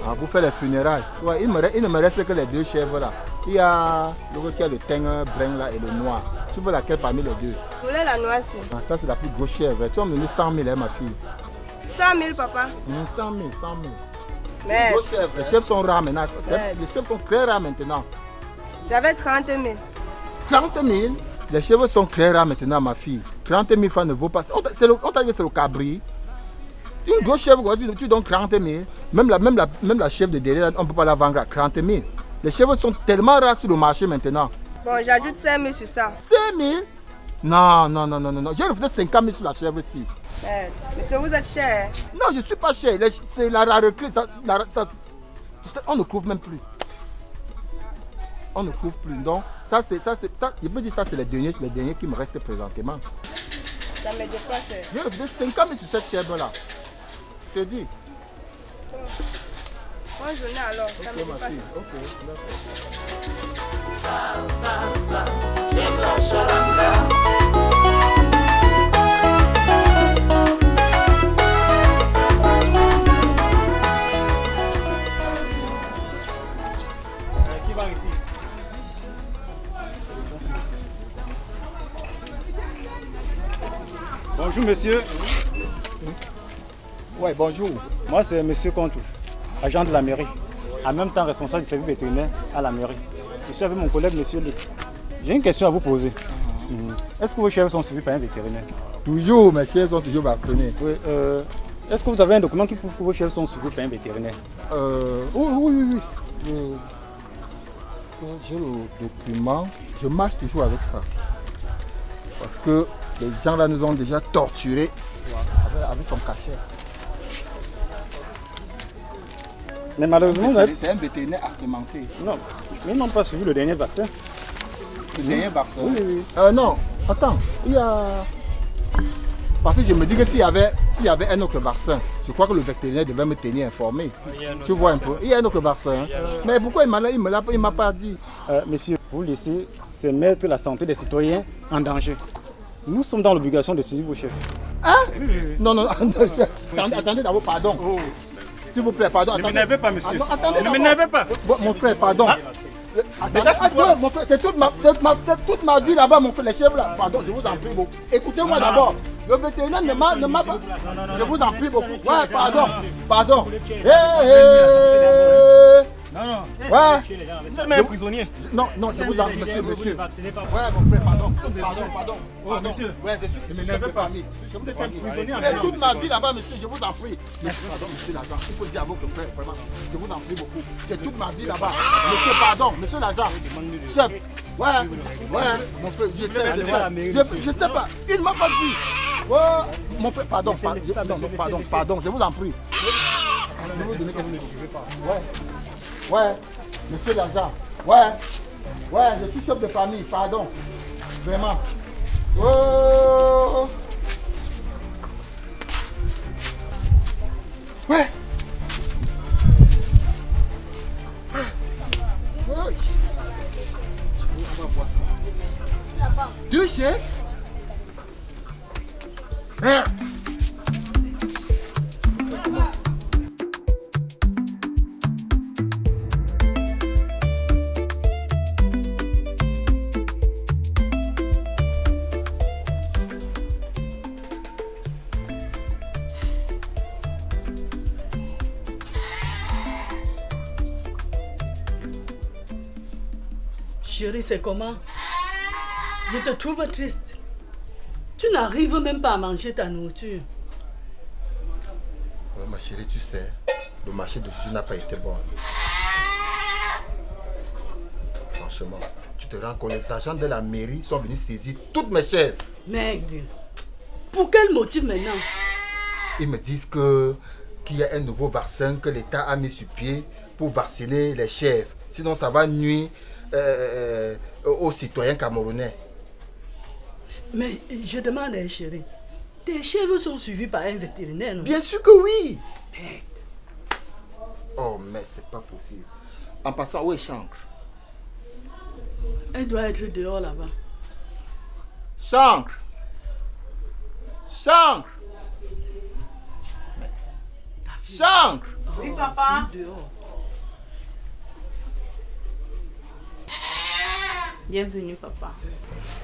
Ah, pour faire les funérailles. Ouais, il ne me reste que les 2 chèvres là. Il y a l'autre qui a le teint brun là et le noir. Tu veux laquelle parmi les 2? Je voulais la noisette. Ah, ça c'est la plus grosse chèvre. Tu vas me donner 100 000 hein, ma fille. 100 000 papa. 100 000, 100 000. Mais les chèvres sont rares maintenant. Les chèvres sont très rares maintenant. J'avais 30 000. 30 000? Les chèvres sont très rares maintenant ma fille. 30 000 francs ne vaut pas. On t'a dit que c'est le cabri. Une grosse chèvre, tu donnes 30 000. Même la chèvre de derrière, on ne peut pas la vendre à 30 000. Les chèvres sont tellement rares sur le marché maintenant. Bon, j'ajoute 5 000 sur ça. 5 000? Non. J'ai refusé 50 000 sur la chèvre-ci. Monsieur, vous êtes cher. Non, je ne suis pas cher. C'est la rareté. On ne trouve même plus. On ne trouve plus. Donc, ça, je peux dire ça, c'est les derniers qui me restent présentement. Ça me dépasse. J'ai refusé 50 000 sur cette chèvre-là. Je te dis. Bonne journée alors. Ça me dépasse. Ça, j'aime la charanga. Qui va ici? Bonjour monsieur. Ouais, bonjour. Moi, c'est monsieur Contou, agent de la mairie, en même temps responsable du service vétérinaire à la mairie. Je suis avec mon collègue, monsieur Luc. J'ai une question à vous poser. Est-ce que vos chèvres sont suivis par un vétérinaire? Toujours, mes chèvres sont toujours vaccinés. Oui. Est-ce que vous avez un document qui prouve que vos chèvres sont suivis par un vétérinaire? Oui. J'ai le document. Je marche toujours avec ça. Parce que les gens là nous ont déjà torturés avec son cachet. Mais malheureusement, c'est un vétérinaire assermenté. Non, mais ils n'ont pas suivi le dernier vaccin. Le dernier vaccin? Oui. Non, attends, il y a... Parce que je me dis que s'il y avait un autre vaccin, je crois que le vétérinaire devait me tenir informé. Tu vois un peu, il y a un autre vaccin. Mais pourquoi il ne m'a pas dit? Monsieur, vous laissez, c'est mettre la santé des citoyens en danger. Nous sommes dans l'obligation de suivre vos chefs. Hein? Non, attendez d'abord, pardon. S'il vous plaît, pardon. Ne m'énervez pas, monsieur. Attendez, ne m'énervez pas. Mon frère, pardon. Mon frère, c'est toute ma vie là-bas, mon frère, les chèvres là. Pardon, je vous en prie beaucoup. Écoutez-moi d'abord. Le vétérinaire ne m'a pas. Je vous en prie beaucoup. Ouais, pardon. Non. Ouais. Vous êtes même un prisonnier. Non, je vous en prie, monsieur. Ouais, mon frère, pardon. Monsieur. Ouais, je suis chef de famille. C'est toute ma vie là-bas, monsieur, je vous en prie. Pardon, monsieur l'agent, il faut dire à votre frère, vraiment. Je vous en prie beaucoup. C'est toute ma vie là-bas. Monsieur, pardon, monsieur l'agent. Chef. Ouais, mon frère, je sais pas. Il ne m'a pas dit. Oh, mon frère, pardon, je vous en prie. Je vais vous donner quelque chose. Ouais, monsieur l'agent. Ouais, je suis chef de famille, pardon. Vraiment. Oh. Ouais. On va voir ça. Deux chefs. Hein? Chérie, c'est comment? Je te trouve triste. Tu n'arrives même pas à manger ta nourriture. Ouais, ma chérie, tu sais, le marché de Jésus n'a pas été bon. Franchement, tu te rends compte, les agents de la mairie sont venus saisir toutes mes chèvres. Merde. Pour quel motif maintenant? Ils me disent qu'il y a un nouveau vaccin que l'État a mis sur pied pour vacciner les chèvres. Sinon, ça va nuire aux citoyens camerounais. Mais je demande, chérie, tes chèvres sont suivis par un vétérinaire, non? Bien sûr que oui. Merde. Oh, mais c'est pas possible. En passant, où est Chancre? Elle doit être dehors là-bas. Chancre! Chancre! Oui, papa. Dehors. Bienvenue, papa.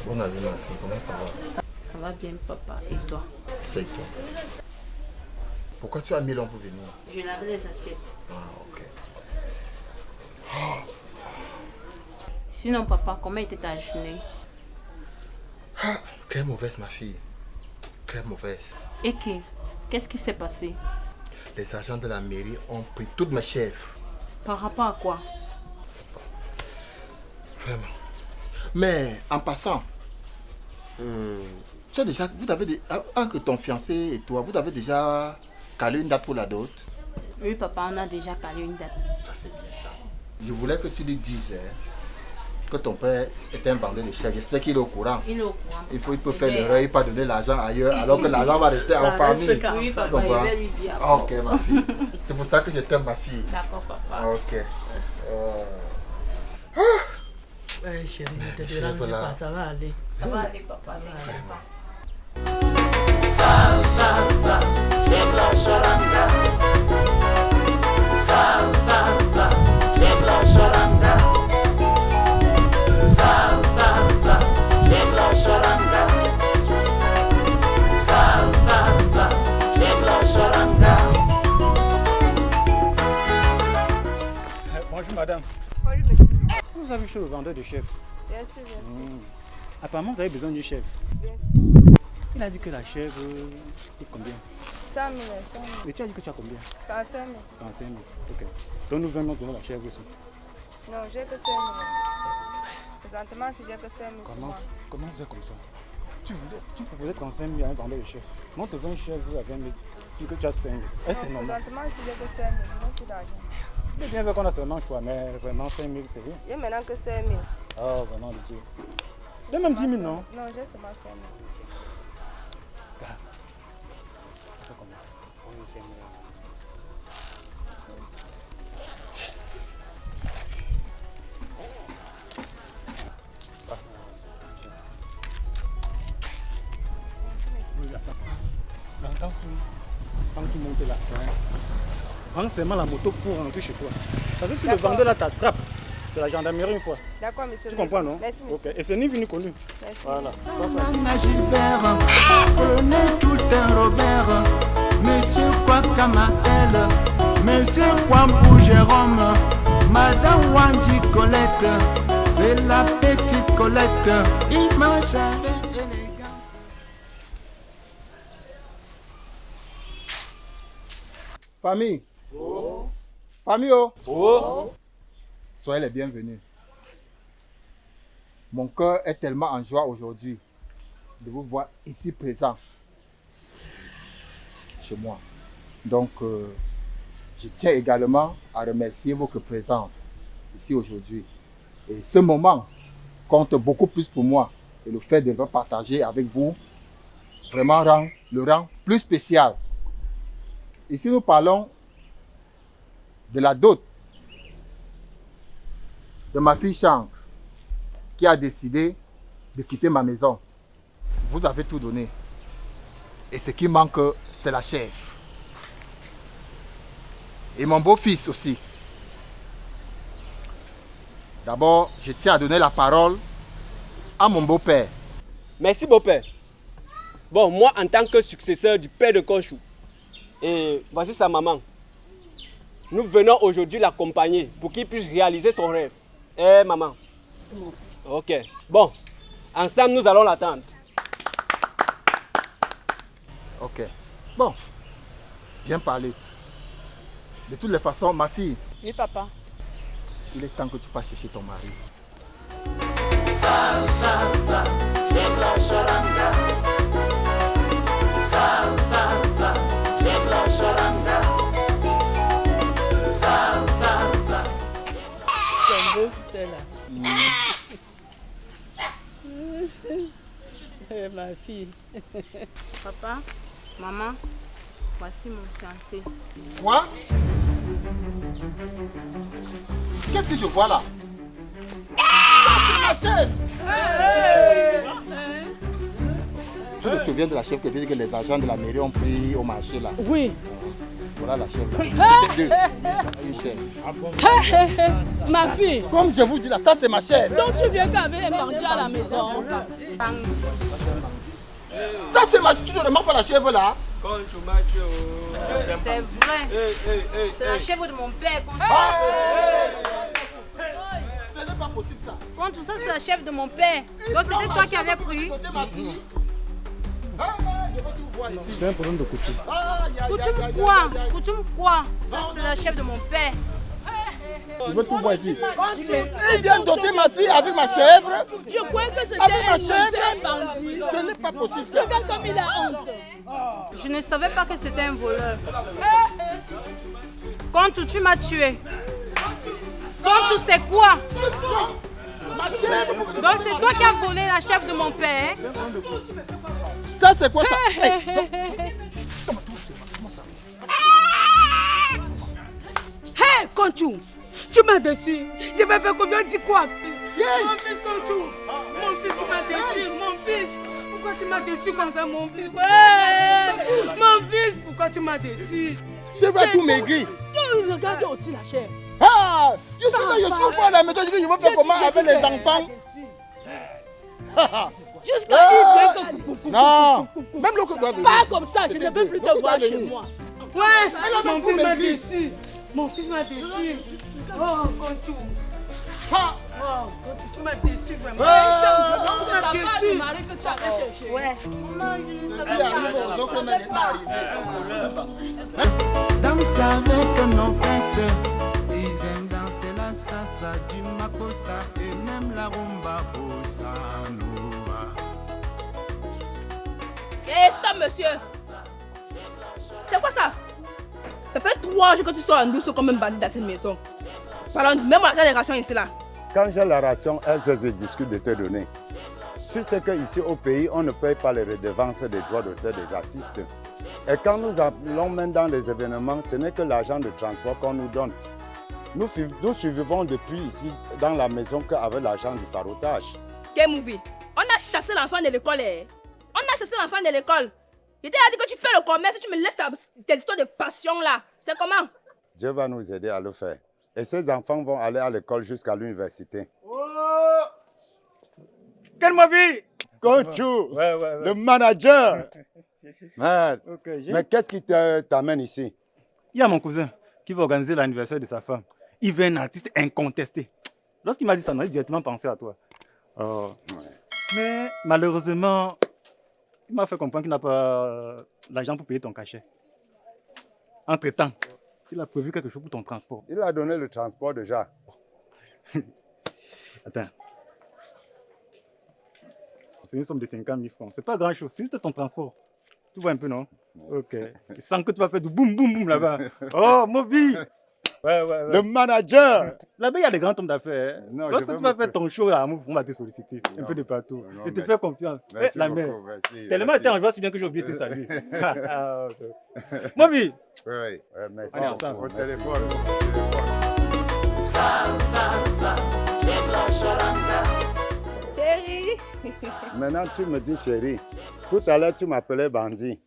Bonne année, ma fille. Comment ça va? Ça va bien, papa. Et toi? C'est toi. Pourquoi tu as mis l'homme pour venir? Je lave les assiettes. Ah, ok. Sinon, papa, comment était ta journée? Très mauvaise, ma fille. Très mauvaise. Et qu'est-ce qui s'est passé? Les agents de la mairie ont pris toutes mes chèvres. Par rapport à quoi? Vraiment. Mais en passant, tu as déjà, que ton fiancé et toi, vous avez déjà calé une date pour la dot? Oui, papa, on a déjà calé une date. Ça, c'est bien ça. Je voulais que tu lui dises que ton père est un vendeur de chèvres. J'espère qu'il est au courant. Il est au courant. Il peut faire l'erreur et pas donner l'argent ailleurs, alors que l'argent va rester en famille. Oui, papa, je vais lui dire. Ok, ma fille. C'est pour ça que je t'aime, ma fille. D'accord, papa. Ok. Ouais, chérie, ne te dérange pas, ça va aller. Ça va aller, papa. Salsa, j'aime la charanga. Salsa, j'aime la charanga. Salsa, j'aime la charanga. Salsa, j'aime la charanga. a vu chez le vendeur de chef? Bien sûr, bien sûr. Apparemment, vous avez besoin du chef. Bien sûr. Il a dit que la chèvre coûte combien? 100 000, 100 000. Et tu as dit que tu as combien? 45 000. 45 000. Ok. Donne-nous 20 000 de la chèvre aussi. Non, j'ai que 5 000. Présentement, si j'ai que 5 000. Comment vous êtes comme ça? Tu proposais 35 000 à un vendeur de chef. Moi, tu veux un chèvre à 20 000. Tu dis que tu as 5 000. Est-ce que c'est normal? Présentement, si j'ai que 5 000, je n'ai plus d'argent. C'est bien vrai qu'on a seulement un choix, mais vraiment 5 000, c'est rien. J'ai maintenant que 5 000. Oh, vraiment, Dieu. Tu as même 10 000, non? Non, j'ai seulement 5 000. Regarde. Ça fait combien? On est 5 000. Quand tu montes là, prends seulement la moto pour rentrer chez toi. Parce que si le vendeur là t'attrape, c'est la gendarmerie une fois. D'accord, monsieur. Tu comprends, non? Merci, monsieur. Ok. Et c'est ni vu ni connu. Merci. Voilà. Nana Gilbert, colonel Toultin Robert, monsieur Kwaka Marcel, monsieur Kwambou Jérôme, madame Wandi Colette, c'est la petite Colette, image avec élégance. Famille. Oh. Famille, oh. Oh. Soyez les bienvenus. Mon cœur est tellement en joie aujourd'hui de vous voir ici présent chez moi. Donc, je tiens également à remercier votre présence ici aujourd'hui. Et ce moment compte beaucoup plus pour moi. Et le fait de le partager avec vous vraiment le rend plus spécial. Ici, nous parlons de la dot de ma fille Chang qui a décidé de quitter ma maison. Vous avez tout donné. Et ce qui manque, c'est la chef. Et mon beau-fils aussi. D'abord, je tiens à donner la parole à mon beau-père. Merci, beau-père. Bon, moi, en tant que successeur du père de Konchou, et voici sa maman. Nous venons aujourd'hui l'accompagner pour qu'il puisse réaliser son rêve. Eh, maman? Ok. Bon, ensemble, nous allons l'attendre. Ok. Bon, bien parlé. De toutes les façons, ma fille. Oui, papa. Il est temps que tu passes chercher ton mari. Salsa, j'aime la charanga. Salsa, j'aime la charanga. Salsa. Ton beau fils là. Ma fille. Papa, maman, voici mon fiancé. Quoi? Qu'est-ce que je vois là? Ah, c'est ma chef! Tu te souviens de la chef qui dit que les agents de la mairie ont pris au marché là? Oui. Voilà la chef là. C'était deux. Une chef. Ma fille. Comme je vous dis là, ça c'est ma chef. Donc tu viens qu'avec un bandit à la maison. Ça c'est ma chef. Tu ne remarques pas la chef là? C'est vrai. C'est la chèvre de mon père. Ce n'est pas possible ça. Quand tout ça, c'est la chèvre de mon père. Donc c'était toi qui avais pris. C'est un problème de coutume. Coutume quoi? Coutume quoi? Ça, c'est la chèvre de mon père. Je veux tout voir ici. Il vient doter ma fille avec ma chèvre. Je croyais que c'était avec ma un chèvre. bandit. Ce n'est pas possible ça. Regarde comme il a honte. Je ne savais pas que c'était un voleur. Quand tu m'as tué. Quand tu sais quoi? Ma chèvre. Donc c'est toi qui as volé la chèvre de mon père. Ça c'est quoi ça? Hé, Konchou, tu m'as déçu. Je vais faire confiance, dis quoi? Mon fils, Konchou. Mon fils, tu m'as déçu. Mon fils. Pourquoi tu m'as déçu comme ça, mon fils? Ouais. Mon fils, pourquoi tu m'as déçu? Je vais tout maigrir. Tu regardes aussi la chair. Ah! Je suis pas à la maison, je vais faire comment avec les enfants? Jusqu'à non, même l'autre doit venir. Pas comme ça, je ne veux plus te voir chez moi. Ouais, mon fils m'a déçu. Mon fils m'a déçu. Oh, Konchou. Oh, quand tu m'as déçu vraiment. Oh, Tu m'as déçu. Mari que tu avais cherché. Ouais. Danse avec nos princes, ils aiment danser la salsa du makossa et même la rumba bossa nova. Eh, stop, monsieur. C'est quoi ça? Ça fait 3 jours que tu sors en douce comme un bandit dans cette maison. Parlons même à la génération ici là. Quand j'ai la ration, elles se discutent de te donner. Tu sais qu'ici au pays, on ne paye pas les redevances des droits d'auteur des artistes. Et quand nous allons même dans les événements, ce n'est que l'argent de transport qu'on nous donne. Nous survivons depuis ici dans la maison qu'avec l'argent du farotage. Quel movie? On a chassé l'enfant de l'école. On a chassé l'enfant de l'école. Je t'ai dit que tu fais le commerce, tu me laisses tes histoires de passion là. C'est comment? Dieu va nous aider à le faire. Et ces enfants vont aller à l'école jusqu'à l'université. Quel movie? Conchou, le manager. Man. Mais qu'est-ce qui t'amène ici? Il y a mon cousin qui va organiser l'anniversaire de sa femme. Il veut un artiste incontesté. Lorsqu'il m'a dit ça, j'ai directement pensé à toi. Mais malheureusement, il m'a fait comprendre qu'il n'a pas l'argent pour payer ton cachet. Entre-temps, il a prévu quelque chose pour ton transport. Il a donné le transport déjà. Attends. C'est une somme de 50 000 francs. C'est pas grand-chose, c'est juste ton transport. Tu vois un peu, non? Ok. Je sens que tu vas faire du boum boum boum là-bas. Oh, Moby! Ouais. Le manager! Là-bas, il y a des grands hommes d'affaires. Non, lorsque tu vas faire ton show là, on va te solliciter un peu de partout. Non, et te faire confiance. Merci La beaucoup, mère. merci, Tellement merci. t'es en joie, si bien que j'ai oublié de te saluer. Moby! Oui, merci. Allez, ensemble. Au téléphone. Chérie. Maintenant, tu me dis chérie. Tout à l'heure, tu m'appelais bandit.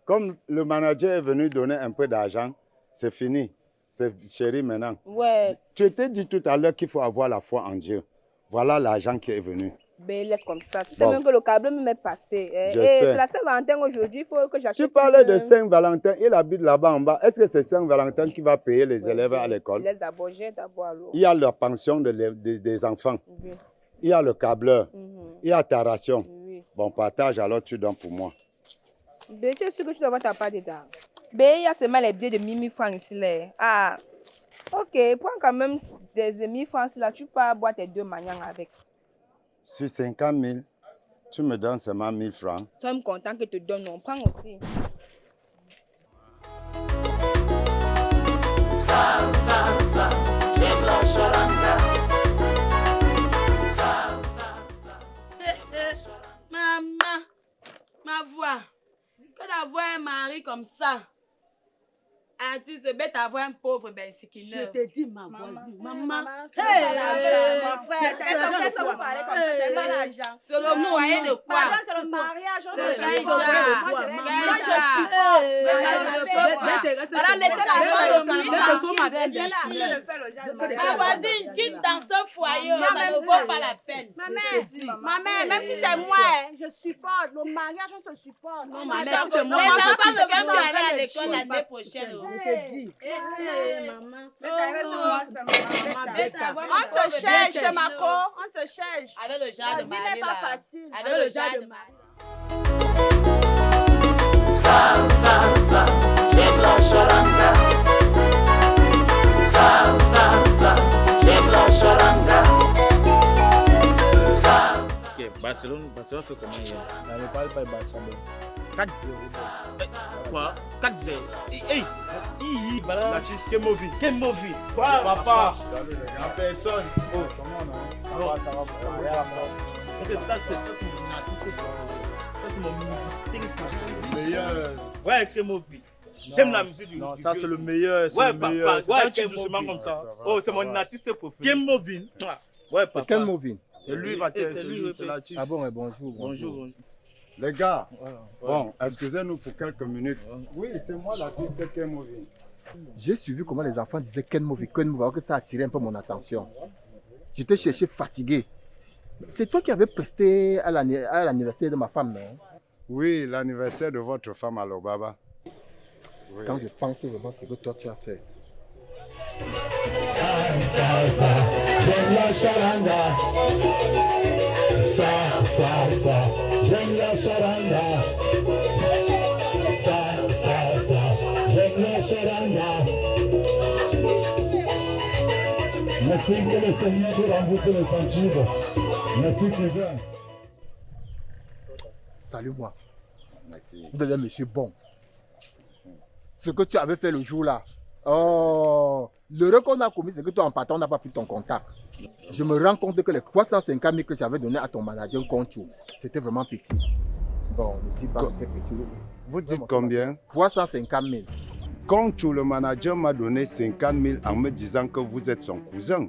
Comme le manager est venu donner un peu d'argent, c'est fini. C'est chérie maintenant. Ouais. Tu t'es dit tout à l'heure qu'il faut avoir la foi en Dieu. Voilà l'argent qui est venu. Ben, laisse comme ça. Tu sais Bon. même que le câble m'est passé. Je Et sais. c'est la Saint-Valentin aujourd'hui, il faut que j'achète. Tu parlais de Saint-Valentin, il habite là-bas en bas. Est-ce que c'est Saint-Valentin qui va payer les élèves à l'école? Laisse d'abord, j'ai d'abord alors. Il y a la pension des enfants. Oui. Il y a le câbleur. Mhm. Il y a ta ration. Oui. Bon, partage alors, tu donnes pour moi. Ben, tu es sûr que tu dois avoir ta part dedans. Ben, il y a seulement les billets de 1000 francs ici là. Ah, ok, prends quand même des 1000 francs ici là. Tu peux boire tes 2 manières avec. Sur 50 000, tu me donnes seulement 1000 francs. Tu es même content que te donne, on prend aussi. Salsa, j'aime la charanga. Maman, ma voix. Que d'avoir un mari comme ça. Ah, tu sais, bête d'avoir un pauvre, ben c'est qui Je te dis, ma voisine, maman. Mon frère, c'est vous parler comme ça, c'est pas l'argent. C'est le foyer de quoi? C'est le mariage. Ma voisine, quitte dans ce foyer, ça ne vaut pas la peine. Maman, même si c'est moi, je supporte. Le mariage, on se supporte. Non, Les enfants ne vont plus aller à l'école l'année prochaine. Je te dis. Maman. On se cherche, Marco, on se cherche. Avec le genre de vie mari n'est pas là. facile. Avec le genre de mari. Salsa, j'aime la charanga. Salsa, j'aime la charanga. Ok, Barcelone fait comment hier? Ne parle pas de Barcelone. 4-0. Quoi? 4-0. Hey! Voilà. La chiste, quel mauvais. Quel mauvais! Papa! Salut les gars. Personne. Oh, comment on a? Ça va. C'est que ça, c'est mon artiste. Ça, c'est mon musicien. Meilleur. Ouais, quel mauvais. J'aime la musique du. Non, ça, c'est le meilleur. Ouais, le meilleur. papa. C'est Ouais, ça, tu quel doucement mauvais. comme ça. Oh, c'est mon artiste préféré. Quel mauvais. Ouais, papa. Quel mauvais? C'est lui, Patel. C'est lui, c'est l'artiste. Ah bon, bonjour. Bonjour. Les gars, bon, excusez-nous pour quelques minutes. Oui, c'est moi l'artiste Ken Movie. J'ai suivi comment les enfants disaient Ken Movie, alors que ça a attiré un peu mon attention. Je t'ai cherché fatigué. C'est toi qui avais presté à l'anniversaire de ma femme, non? Oui, l'anniversaire de votre femme à Lobaba. Oui. Quand je pense vraiment ce que toi tu as fait. J'aime la charanga. Ça. J'aime la charanga. Ça. J'aime la charanga. Merci que le Seigneur te rembourse les centimes. Merci, cousin. Salut-moi. Merci. Vous êtes un monsieur bon. Ce que tu avais fait le jour-là. Oh, l'erreur qu'on a commis, c'est que toi, en partant, on n'a pas pris ton contact. Je me rends compte que les 350 000 que j'avais donné à ton manager Conchou, c'était vraiment petit. Bon, ne dis pas que c'était petit. Vous dites combien? 350 000. Conchou, le manager, m'a donné 50 000 en me disant que vous êtes son cousin.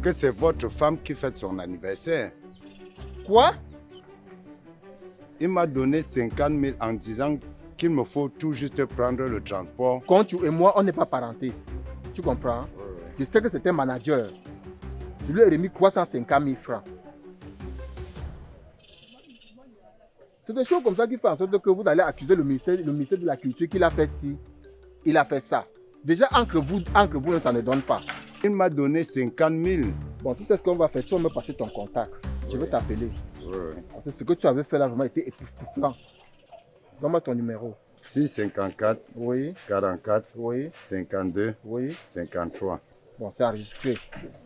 Que c'est votre femme qui fête son anniversaire. Quoi? Il m'a donné 50 000 en disant qu'il me faut tout juste prendre le transport. Conchou et moi, on n'est pas parentés. Tu comprends? Ouais. Je sais que c'était un manager. Je lui ai remis 350 000 francs. C'est des choses comme ça qui font en sorte que vous allez accuser le ministère de la Culture qu'il a fait ci, il a fait ça. Déjà, entre vous, ça ne donne pas. Il m'a donné 50 000. Bon, tu sais ce qu'on va faire, tu vas me passer ton contact. Je vais t'appeler. Ouais. Parce que ce que tu avais fait là, vraiment, était époustouflant. Donne-moi ton numéro. 654, oui. 44, oui. 52, oui. 53. Bon, c'est enregistré.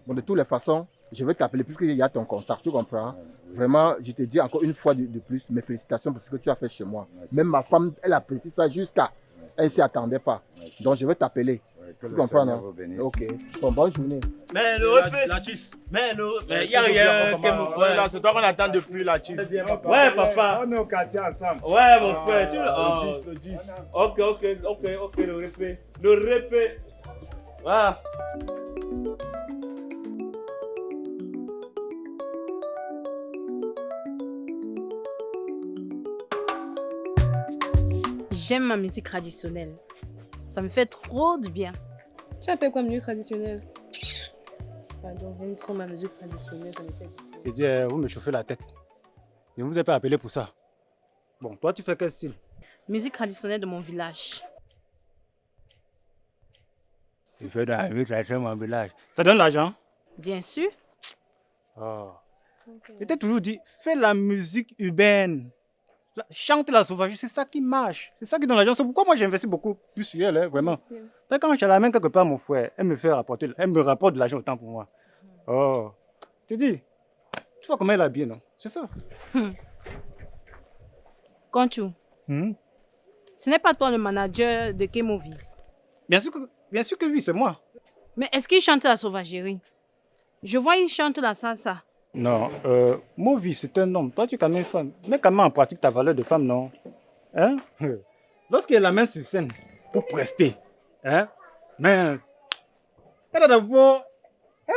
Bon, de toutes les façons, je vais t'appeler puisqu'il y a ton contact, tu comprends? Vraiment, je te dis encore une fois de plus, mes félicitations pour ce que tu as fait chez moi. Merci. Même ma femme, elle apprécie ça jusqu'à... Elle ne s'y attendait pas. Merci. Donc, je vais t'appeler. Tu comprends, non? Ok. Bon, bonne journée. Mais le refait. La tisse. Mais il n'y a rien. Là, c'est toi qu'on attend depuis la tisse. Ouais, papa. On est au quartier ensemble. Ouais, mon frère. Le 10. Ok, le refait. Le refait. Voilà. J'aime ma musique traditionnelle. Ça me fait trop du bien. Tu appelles quoi musique traditionnelle? Pardon, j'aime trop ma musique traditionnelle, ça me fait. Et dis, vous me chauffez la tête. Je ne vous ai pas appelé pour ça. Bon, toi, tu fais quel style? Musique traditionnelle de mon village. Tu fais de la musique traditionnelle de mon village. Ça donne l'argent? Bien sûr. Oh. Okay. Je t'ai toujours dit, fais la musique urbaine. Chante la sauvagerie, c'est ça qui marche. C'est ça qui donne l'argent. C'est pourquoi moi j'investis beaucoup plus sur elle, hein, vraiment. Quand je la main quelque part, mon frère, elle me rapporte de l'argent autant pour moi. Oh. Tu dis, tu vois comment elle est habillée, non? C'est ça. Conchou, ce n'est pas toi le manager de K-Movies? Bien sûr que oui, c'est moi. Mais est-ce qu'il chante la sauvagerie? Je vois qu'il chante la salsa. Non, Movies, c'est un homme. Toi, tu es quand même une femme. Mais quand même en pratique ta valeur de femme, non? Hein? Lorsqu'il a la main sur scène pour prester, hein? Mais elle a d'abord...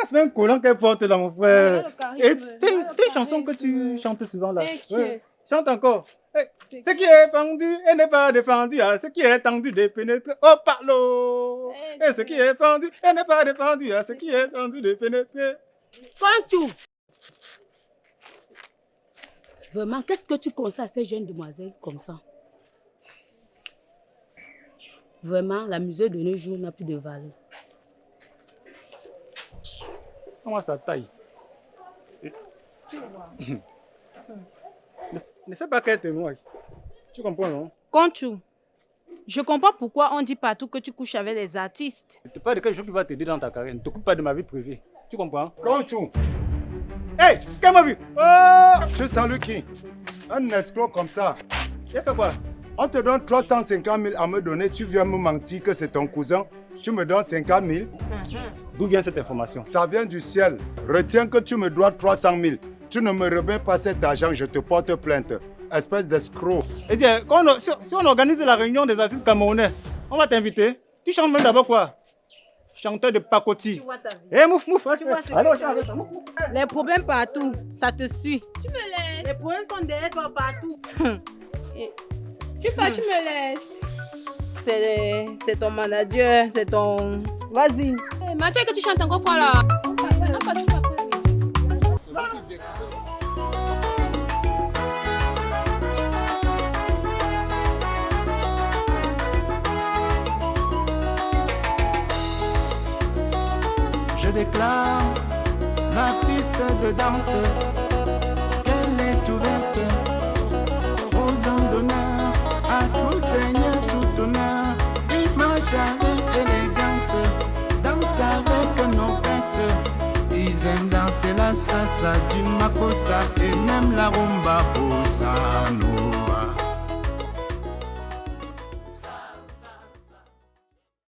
C'est même un collant qu'elle porte là, mon frère. Et t'es une chanson que tu chantes souvent là. Ouais. Chante encore. Ce qui est fendu, elle n'est pas défendu. Ce qui est tendu, dépénétré. Oh, parlo! Et ce qui est fendu, elle n'est pas défendu. Ce qui est tendu, dépénétré. Conchou! Vraiment, qu'est-ce que tu conseilles à ces jeunes demoiselles comme ça? Vraiment, la musique de nos jours n'a plus de valeur. Comment ça taille? Ne fais pas qu'elle témoigne. Tu comprends, non? Conchou, je comprends pourquoi on dit partout que tu couches avec les artistes. Je te parle de quelque chose qui va t'aider dans ta carrière. Ne t'occupe pas de ma vie privée. Tu comprends? Conchou! Hey, qu'est-ce que vu? Oh! Tu sens le qui? Un escroc comme ça. J'ai fait quoi? On te donne 350 000 à me donner, tu viens me mentir que c'est ton cousin. Tu me donnes 50 000. D'où vient cette information? Ça vient du ciel. Retiens que tu me dois 300 000. Tu ne me remets pas cet argent, je te porte plainte. Espèce d'escroc. Et dis, si on organise la réunion des artistes camerounais, on va t'inviter. Tu chantes même d'abord quoi? Chanteur de pacotille. Eh, mouf. Allô, les problèmes partout, ça te suit. Tu me laisses. Les problèmes sont derrière toi partout. Tu me laisses. C'est ton manager, c'est ton... Vas-y. Hey, Mathieu, que tu chantes encore quoi là? Je déclare La piste de danse, qu'elle est ouverte aux hommes d'honneur, à tout seigneur, tout honneur. Ils marchent avec élégance, dansent avec nos princes. Ils aiment danser la salsa du makossa et même la rumba bossa nova.